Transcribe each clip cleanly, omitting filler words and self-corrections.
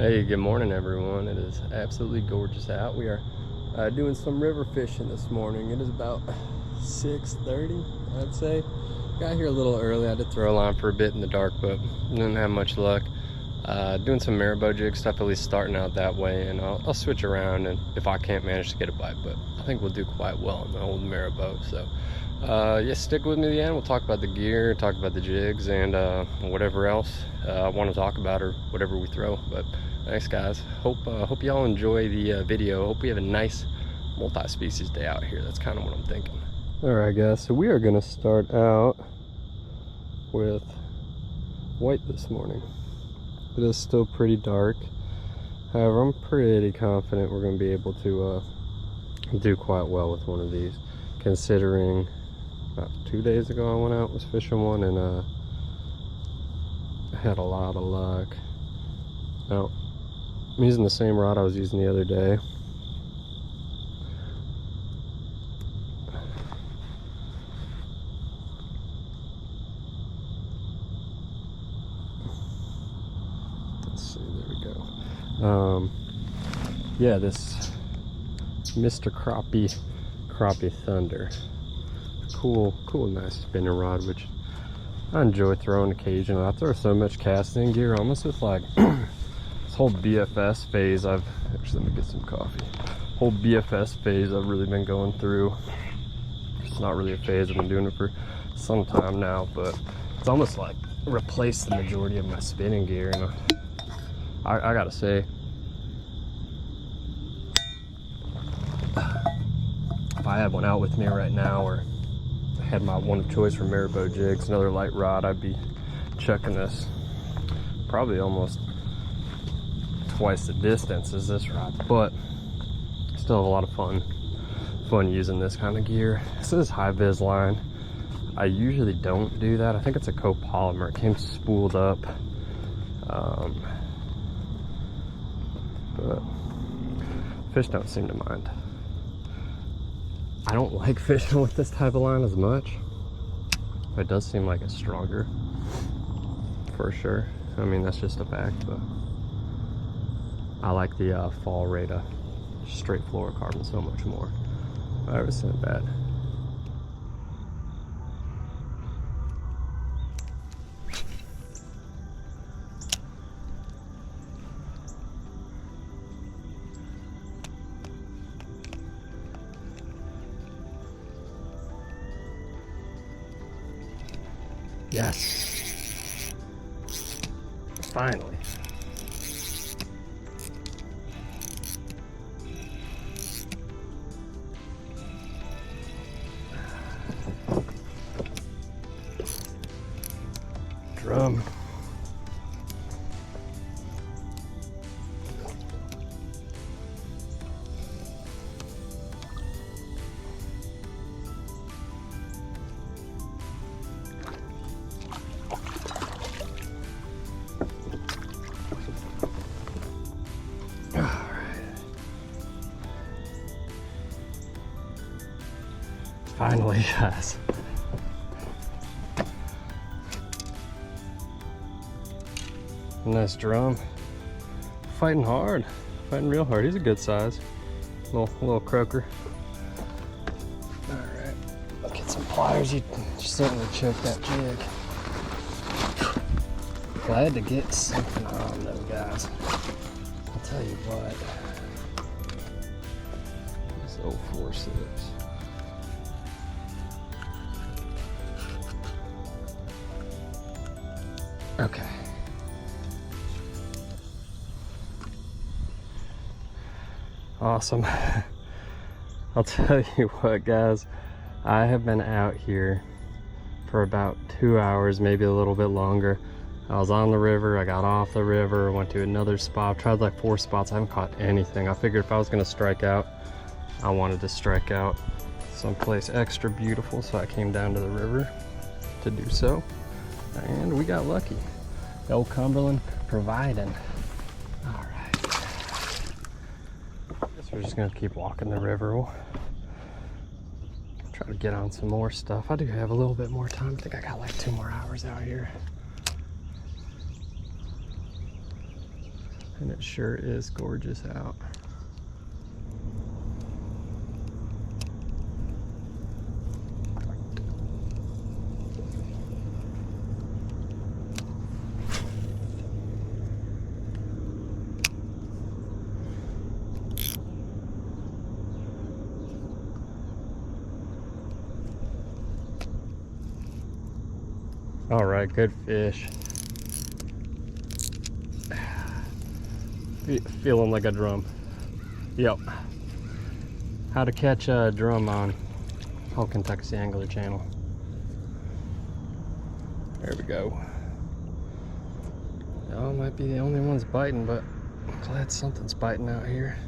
Hey, good morning everyone. It is absolutely gorgeous out. We are doing some river fishing this morning. It is about 6:30, I'd say. Got here a little early. I had to throw a line for a bit in the dark, but didn't have much luck. Doing some Marabou jig stuff, at least starting out that way, and I'll switch around and if I can't manage to get a bite, but I think we'll do quite well in the old Marabou. So yeah, stick with me to the end. We'll talk about the gear, talk about the jigs, and whatever else I want to talk about, or whatever we throw. But thanks guys. Hope y'all enjoy the video. Hope we have a nice multi-species day out here. That's kind of what I'm thinking. All right guys, so we are gonna start out with white this morning. It is still pretty dark. However, I'm pretty confident we're gonna be able to do quite well with one of these, considering about 2 days ago I went out, was fishing one, and I had a lot of luck. Now, I'm using the same rod I was using the other day. Let's see, there we go. Yeah, this Mr. Crappie Thunder. Cool, nice spinning rod, which I enjoy throwing occasionally. I throw so much casting gear, almost with like this whole BFS phase. Actually, let me get some coffee. Whole BFS phase I've really been going through. It's not really a phase, I've been doing it for some time now, but it's almost like replaced the majority of my spinning gear. And I gotta say, if I had one out with me right now, or had my one of choice for Marabou jigs, another light rod, I'd be chucking this probably almost twice the distance as this rod, but still have a lot of fun using this kind of gear. This is high vis line. I usually don't do that. I think it's a copolymer. It came spooled up, but fish don't seem to mind. I don't like fishing with this type of line as much. It does seem like it's stronger, for sure. I mean, that's just a fact, but I like the fall rate of straight fluorocarbon so much more. I was saying bad. Yes. Finally. Drum. Finally, guys. Nice drum. Fighting hard. Fighting real hard. He's a good size. Little croaker. Alright. Let's get some pliers. You certainly choked that jig. Glad to get something on though, guys. I'll tell you what. This old 4.6. Okay. Awesome. I'll tell you what, guys, I have been out here for about 2 hours, maybe a little bit longer. I was on the river, I got off the river, went to another spot, tried like 4 spots. I haven't caught anything. I figured if I was gonna strike out, I wanted to strike out someplace extra beautiful, so I came down to the river to do so. And we got lucky. The old Cumberland providing. All right. Guess we're just gonna keep walking the river. We'll try to get on some more stuff. I do have a little bit more time. I think I got like 2 more hours out here. And it sure is gorgeous out. All right, good fish. Feeling like a drum. Yep. How to catch a drum on Kentucky Angler channel. There we go. Y'all might be the only ones biting, but I'm glad something's biting out here.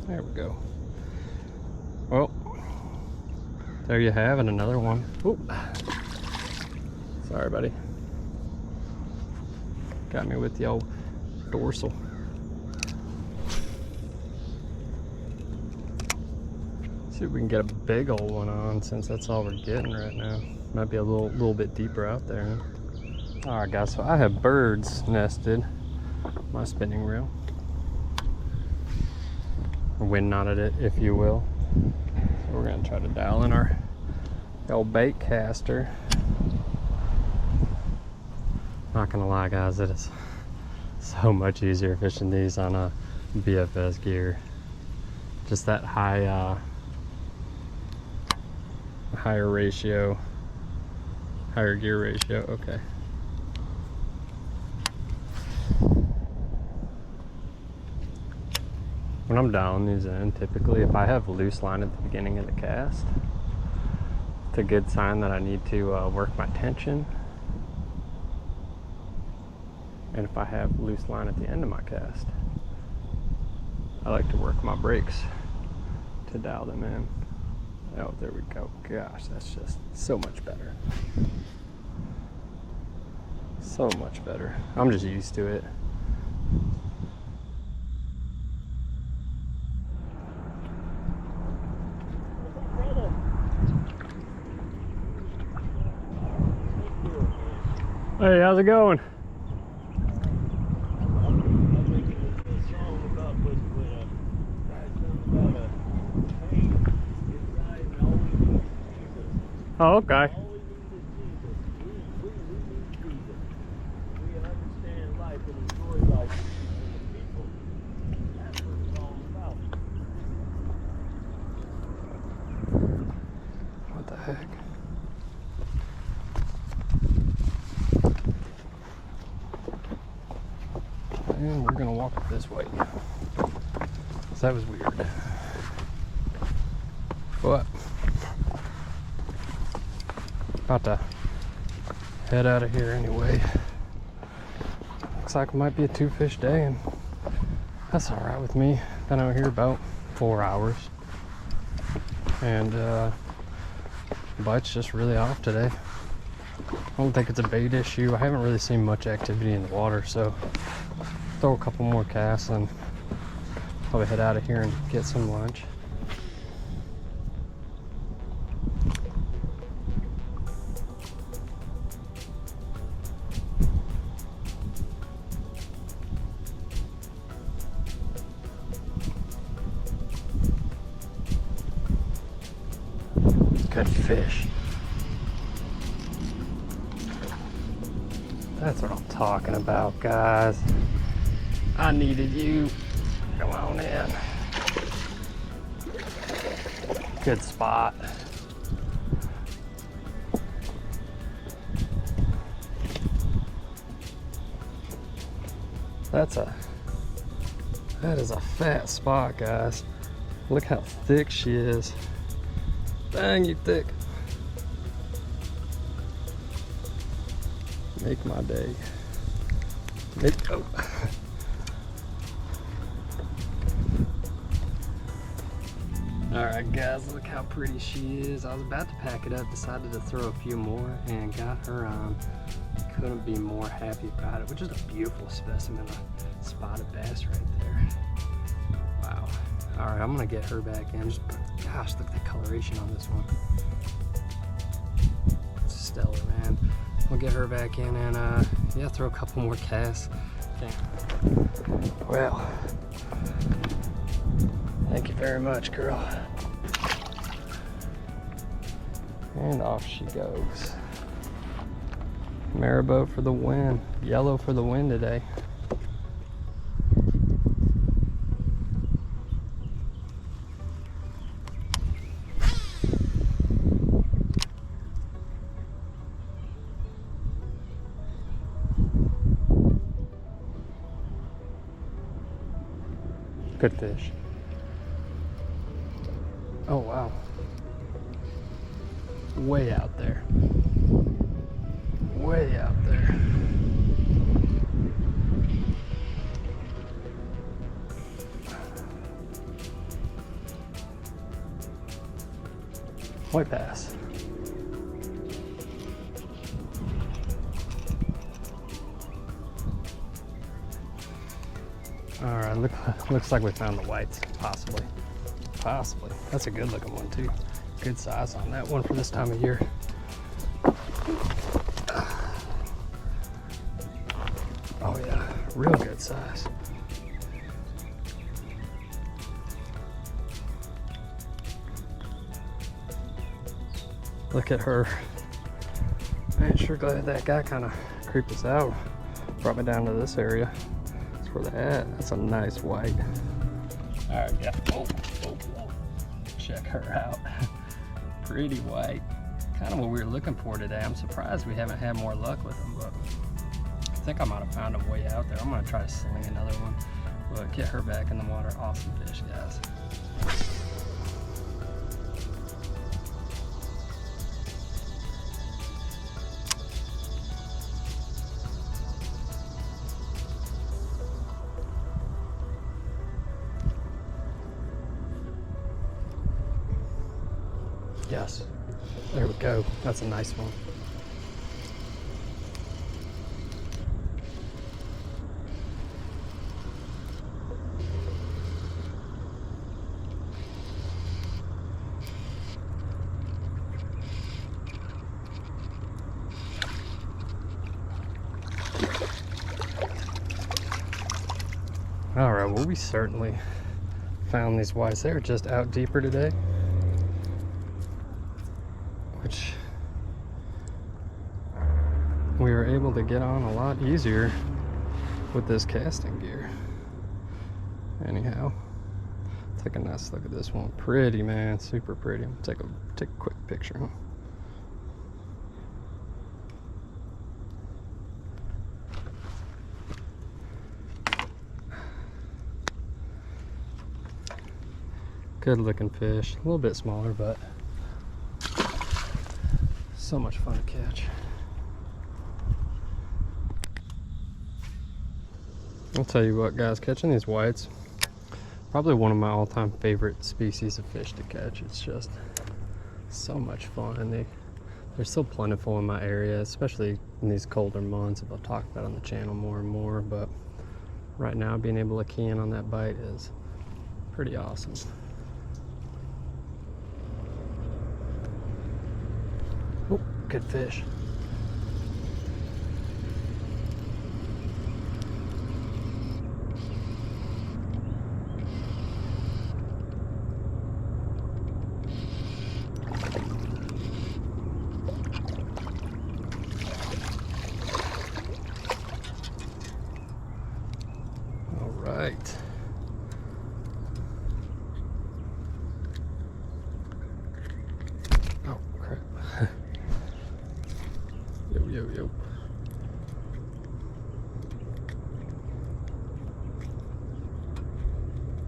There we go. Well, there you have it, another one. Oop. Sorry, buddy. Got me with the old dorsal. See if we can get a big old one on, since that's all we're getting right now. Might be a little bit deeper out there. All right, guys. So I have birds nested on my spinning reel. Wind knotted it, if you will. So we're gonna try to dial in our old bait caster. Not gonna lie, guys, it is so much easier fishing these on a BFS gear. Just that higher gear ratio. Okay. When I'm dialing these in, typically if I have loose line at the beginning of the cast, it's a good sign that I need to work my tension. And if I have loose line at the end of my cast, I like to work my brakes to dial them in. Oh, there we go. Gosh, that's just so much better. So much better. I'm just used to it. Hey, how's it going? Oh, okay. What the heck? And we're gonna walk it this way. So that was weird. What? About to head out of here anyway. Looks like it might be a 2-fish day, and that's all right with me. Been out here about 4 hours, and bite's just really off today. I don't think it's a bait issue. I haven't really seen much activity in the water, so throw a couple more casts and probably head out of here and get some lunch. Good fish. That's what I'm talking about, guys. I needed you. Come on in. Good spot. That is a fat spot, guys. Look how thick she is. Dang, you thick. Make my day. Oh. Alright guys, look how pretty she is. I was about to pack it up, decided to throw a few more and got her on. Couldn't be more happy about it, which is a beautiful specimen of spotted bass right there. Wow. Alright, I'm gonna get her back in. Gosh, look at the coloration on this one. It's stellar, man. We'll get her back in and yeah, throw a couple more casts fishing. Well, thank you very much, girl. And off she goes. Marabou for the win. Yellow for the win today. Good fish. Oh wow. Way out there. Way out there. White bass. All right, looks like we found the whites, possibly. Possibly. That's a good looking one too. Good size on that one for this time of year. Oh yeah, real good size. Look at her. Man, sure glad that guy kind of creeped us out. Brought me down to this area. That's where they're at. That's a nice white. All right, yeah. Oh. Check her out. Pretty white. Kind of what we were looking for today. I'm surprised we haven't had more luck with them, but I think I might have found them way out there. I'm gonna try to sling another one, but get her back in the water. Awesome fish, guys. Yes, there we go. That's a nice one. All right, well, we certainly found these whites. They were just out deeper today, which we were able to get on a lot easier with this casting gear. Anyhow, take a nice look at this one. Pretty, man, super pretty. Take a quick picture. Good looking fish, a little bit smaller, but so much fun to catch. I'll tell you what, guys, catching these whites, probably one of my all-time favorite species of fish to catch. It's just so much fun, and they're so plentiful in my area, especially in these colder months, if I'll talk about on the channel more and more. But right now, being able to key in on that bite is pretty awesome. Oh, good fish. All right. Oh, crap. Yo.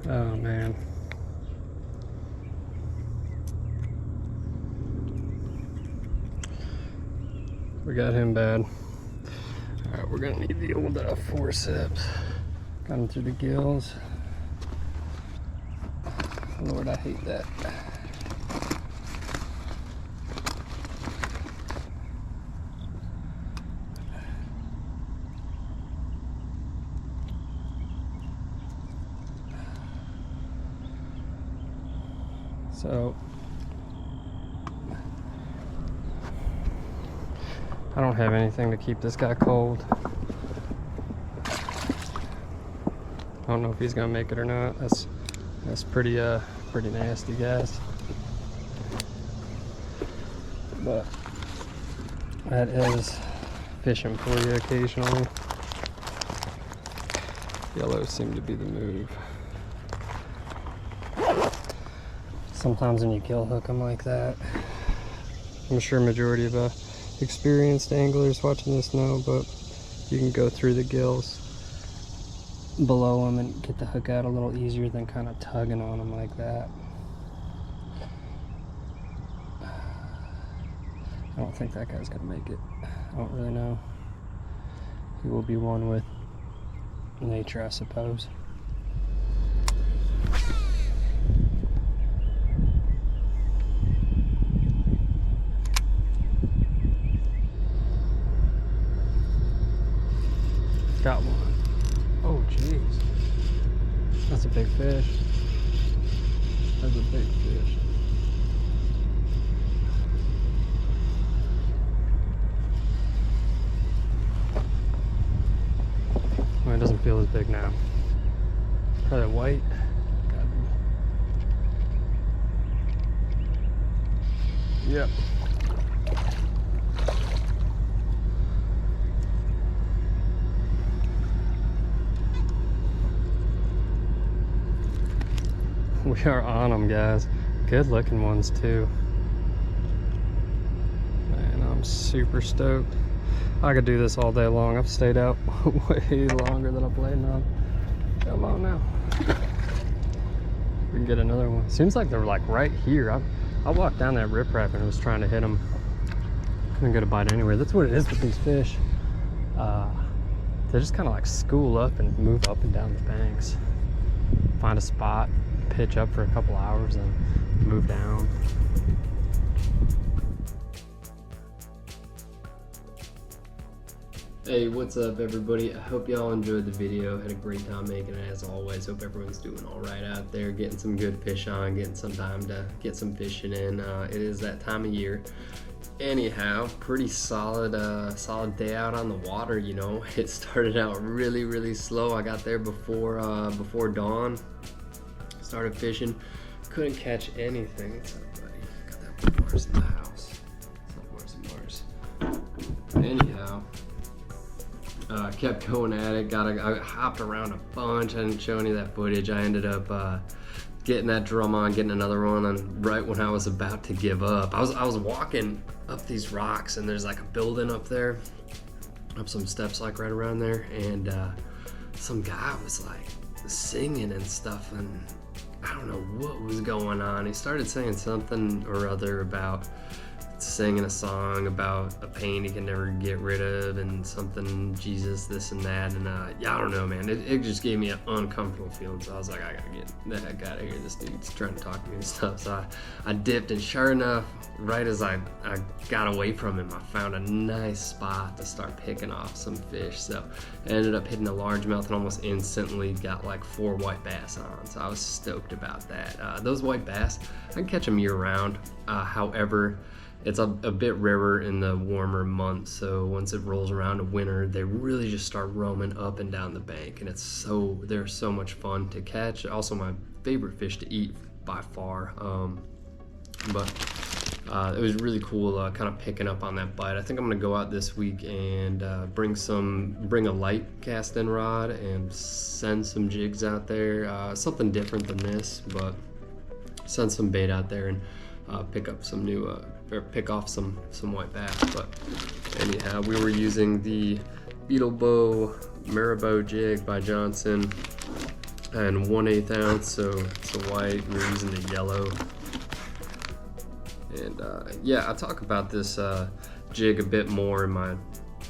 Oh, man. We got him bad. All right, we're gonna need the old forceps. Got him through the gills. Lord, I hate that. So I don't have anything to keep this guy cold. I don't know if he's gonna make it or not. That's pretty pretty nasty, guys. But that is fishing for you occasionally. Yellows seem to be the move. Sometimes when you gill hook them like that, I'm sure majority of experienced anglers watching this know, but you can go through the gills below them and get the hook out a little easier than kind of tugging on them like that. I don't think that guy's gonna make it. I don't really know. He will be one with nature, I suppose. Got one. Oh, jeez. That's a big fish. That's a big fish. Well, it doesn't feel as big now. Probably white. Gotta be. Yep. We are on them, guys. Good looking ones too. Man, I'm super stoked. I could do this all day long. I've stayed out way longer than I'm planning on. Come on now. We can get another one. Seems like they're like right here. I walked down that riprap and was trying to hit them. Couldn't get a bite anywhere. That's what it is with these fish. They just kind of like school up and move up and down the banks. Find a spot, pitch up for a couple hours, and move down. Hey, what's up everybody? I hope y'all enjoyed the video. Had a great time making it as always. Hope everyone's doing all right out there, getting some good fish on, getting some time to get some fishing in. It is that time of year. Anyhow, pretty solid day out on the water, you know. It started out really slow. I got there before dawn. Started fishing, couldn't catch anything. What's up, buddy? Got that Mars in the house. What's up, Mars? Anyhow, kept going at it. I hopped around a bunch. I didn't show any of that footage. I ended up getting that drum on, getting another one on right when I was about to give up. I was walking up these rocks, and there's like a building up there, up some steps like right around there, and some guy was like singing and stuff, and I don't know what was going on. He started saying something or other about singing a song about a pain he can never get rid of and something, Jesus, this and that. And yeah, I don't know, man. It just gave me an uncomfortable feeling. So I was like, I gotta get the heck out of here. This dude's trying to talk to me and stuff. So I dipped, and sure enough, right as I got away from him, I found a nice spot to start picking off some fish. So I ended up hitting a largemouth and almost instantly got like 4 white bass on. So I was stoked about that. Those white bass, I can catch them year round. However, it's a bit rarer in the warmer months, so once it rolls around to winter, they really just start roaming up and down the bank, and they're so much fun to catch. Also my favorite fish to eat by far. But it was really cool kind of picking up on that bite. I think I'm gonna go out this week and bring a light casting rod and send some jigs out there. Something different than this, but send some bait out there and pick up some new or pick off some white bass. But anyhow, we were using the Beatle Bow Marabou jig by Johnson, and 1/8 ounce, so it's a white. We were using the yellow, and yeah, I talk about this jig a bit more in my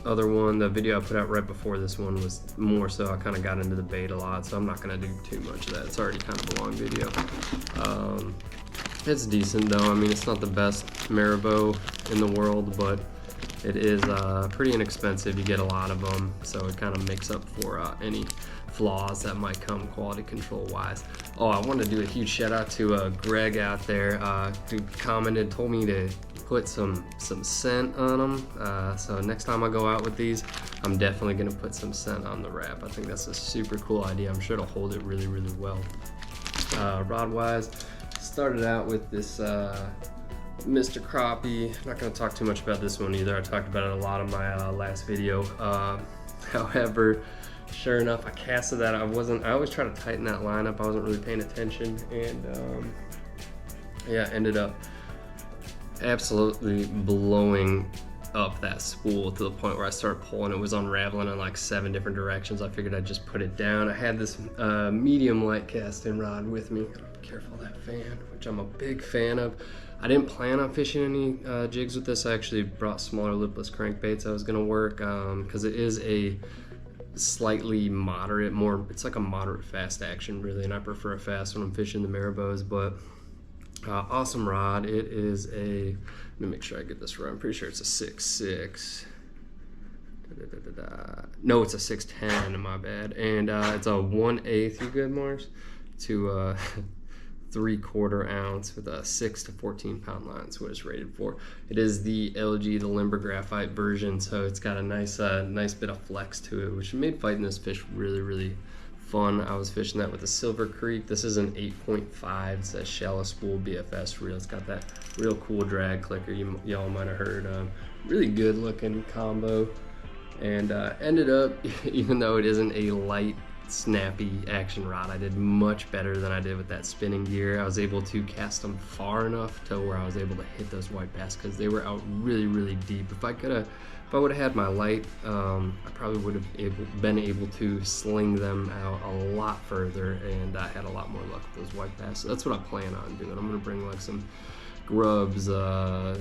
other one. The video I put out right before this one was more so I kind of got into the bait a lot, so I'm not going to do too much of that. It's already kind of a long video. It's decent though. I mean, it's not the best Marabou in the world, but It is pretty inexpensive. You get a lot of them, so it kind of makes up for any flaws that might come quality control wise. Oh, I want to do a huge shout out to Greg out there, who commented, told me to put some scent on them. So next time I go out with these, I'm definitely gonna put some scent on the wrap. I think that's a super cool idea. I'm sure it'll hold it really, really well. Rod wise, started out with this Mr. Crappie. I'm not gonna talk too much about this one either. I talked about it a lot in my last video. However, sure enough, I casted that. I always try to tighten that line up. I wasn't really paying attention, and yeah, ended up absolutely blowing up that spool to the point where I started pulling. It was unraveling in like 7 different directions. I figured I'd just put it down. I had this medium light casting rod with me. Careful that fan, which I'm a big fan of. I didn't plan on fishing any jigs with this. I actually brought smaller lipless crankbaits I was gonna work, because it is a slightly moderate, it's like a moderate fast action really, and I prefer a fast when I'm fishing the Marabous. But awesome rod. It is a, let me make sure I get this right. I'm pretty sure it's a 6.6. No, it's a 6.10, my bad. And it's a 1/8, you good, Mars? To 3/4 ounce with a 6 to 14 pound line. That's what it's rated for. It is the LG, the Limber Graphite version, so it's got a nice bit of flex to it, which made fighting this fish really, really fun. I was fishing that with a Silver Creek. This is an 8.5. It's a shallow spool BFS reel. It's got that real cool drag clicker y'all might have heard. Really good looking combo, and ended up, even though it isn't a light, snappy action rod, I did much better than I did with that spinning gear. I was able to cast them far enough to where I was able to hit those white bass because they were out really, really deep. If I would have had my light, I probably would have been able to sling them out a lot further, and I had a lot more luck with those white bass. So that's what I plan on doing. I'm gonna bring like some grubs,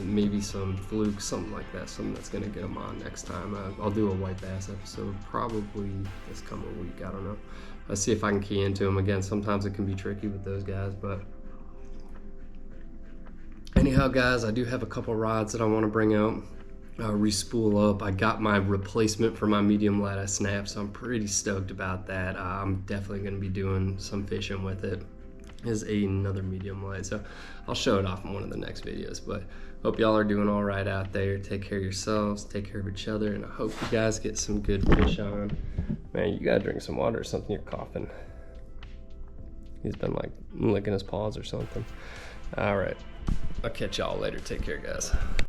maybe some flukes, something like that, something that's gonna get them on next time. I'll do a white bass episode probably this coming week. I don't know. Let's see if I can key into them again. Sometimes it can be tricky with those guys, but anyhow, guys, I do have a couple rods that I want to bring out, respool up. I got my replacement for my medium light I snapped, so I'm pretty stoked about that. I'm definitely going to be doing some fishing with it. Is another medium light, so I'll show it off in one of the next videos. But hope y'all are doing all right out there. Take care of yourselves, take care of each other, and I hope you guys get some good fish on. Man, you gotta drink some water or something. You're coughing. He's been like licking his paws or something. All right, I'll catch y'all later. Take care, guys.